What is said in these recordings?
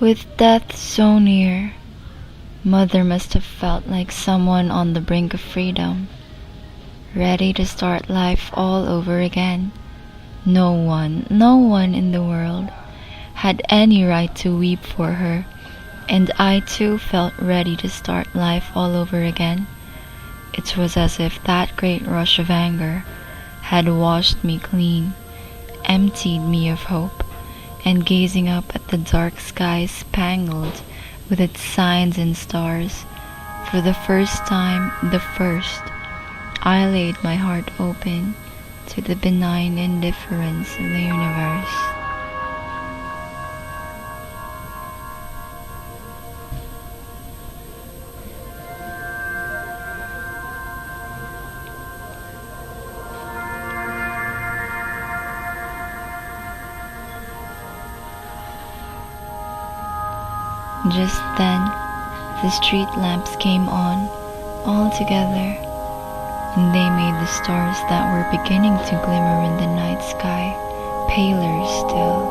With death so near, Mother must have felt like someone on the brink of freedom, ready to start life all over again. No one in the world had any right to weep for her, and I too felt ready to start life all over again. It was as if that great rush of anger had washed me clean, emptied me of hope, and gazing up at the dark sky spangled with its signs and stars, for the first time, I laid my heart open to the benign indifference of the universe. Just then, the street lamps came on, all together, and they made the stars that were beginning to glimmer in the night sky paler still.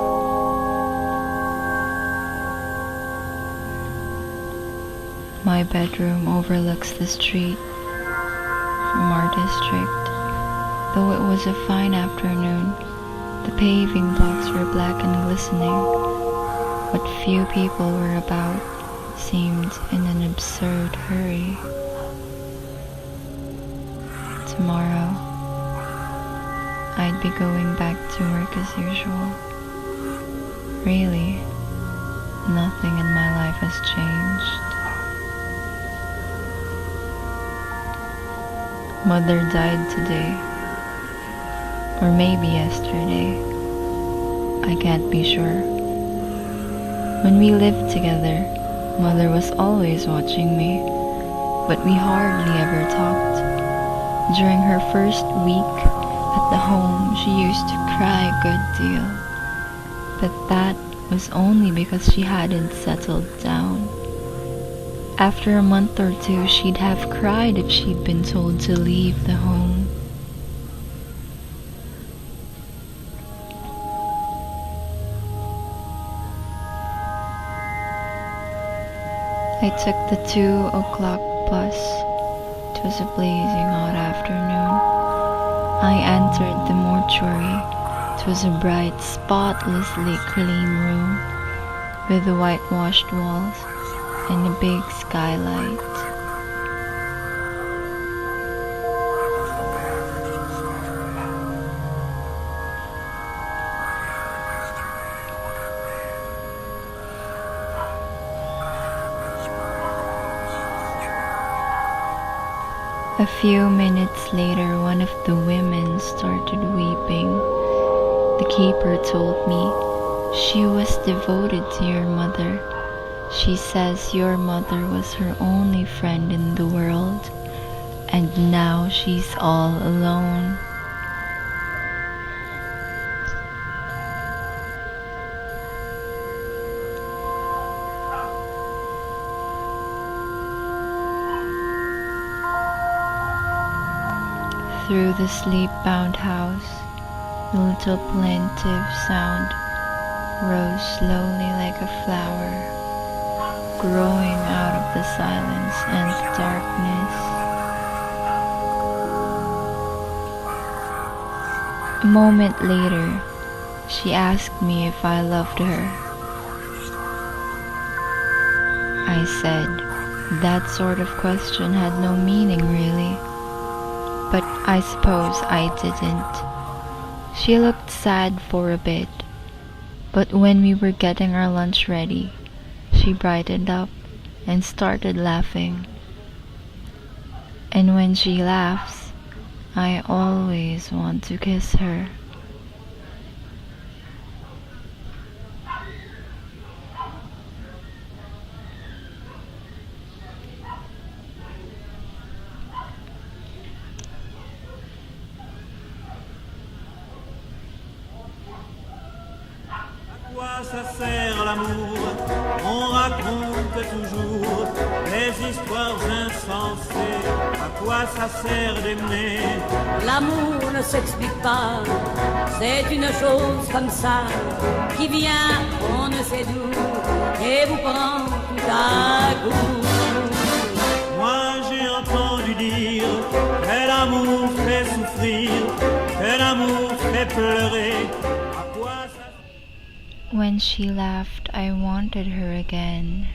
My bedroom overlooks the street from our district. Though it was a fine afternoon, the paving blocks were black and glistening. What few people were about seemed in an absurd hurry. Tomorrow, I'd be going back to work as usual. Really, nothing in my life has changed. Mother died today, or maybe yesterday. I can't be sure. When we lived together, Mother was always watching me, but we hardly ever talked. During her first week at the home, she used to cry a good deal, but that was only because she hadn't settled down. After a month or two, she'd have cried if she'd been told to leave the home. I took the 2 o'clock bus. It was a blazing hot afternoon. I entered the mortuary. It was a bright, spotlessly clean room with whitewashed walls and a big skylight. A few minutes later, one of the women started weeping. The keeper told me she was devoted to your mother. She says your mother was her only friend in the world, and now she's all alone. Through the sleep-bound house, the little plaintive sound rose slowly like a flower, growing out of the silence and the darkness. A moment later, she asked me if I loved her. I said that sort of question had no meaning really. But I suppose I didn't. She looked sad for a bit, but when we were getting our lunch ready, she brightened up and started laughing. And when she laughs, I always want to kiss her. quoi ça sert l'amour? On raconte toujours des histoires insensées. À quoi ça sert d'aimer? L'amour ne s'explique pas, c'est une chose comme ça qui vient, on ne sait d'où, et vous prend tout à coup. Moi j'ai entendu dire que l'amour fait souffrir, que l'amour fait pleurer. À quoi ça... When she laughed, I wanted her again.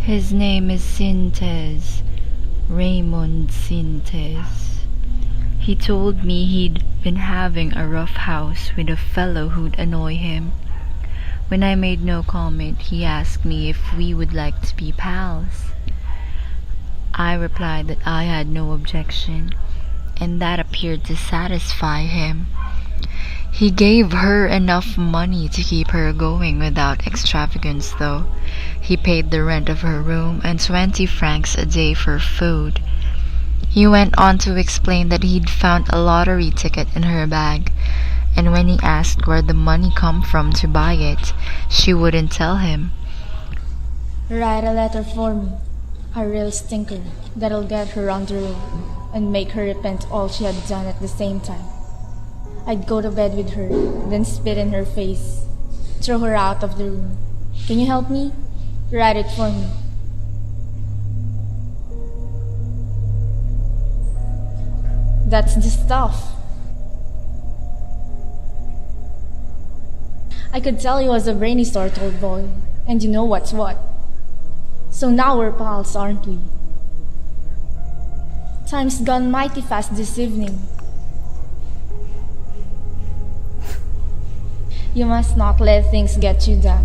His name is Sintes, Raymond Sintes. He told me he'd been having a rough house with a fellow who'd annoy him. When I made no comment, he asked me if we would like to be pals. I replied that I had no objection, and that appeared to satisfy him. He gave her enough money to keep her going without extravagance, though. He paid the rent of her room and 20 francs a day for food. He went on to explain that he'd found a lottery ticket in her bag, and when he asked where the money come from to buy it, she wouldn't tell him. Write a letter for me, a real stinker that'll get her on the road and make her repent all she had done at the same time. I'd go to bed with her, then spit in her face, throw her out of the room. Can you help me? Write it for me. That's the stuff. I could tell he was a brainy sort old boy, and you know what's what. So now we're pals, aren't we? Time's gone mighty fast this evening. You must not let things get you down.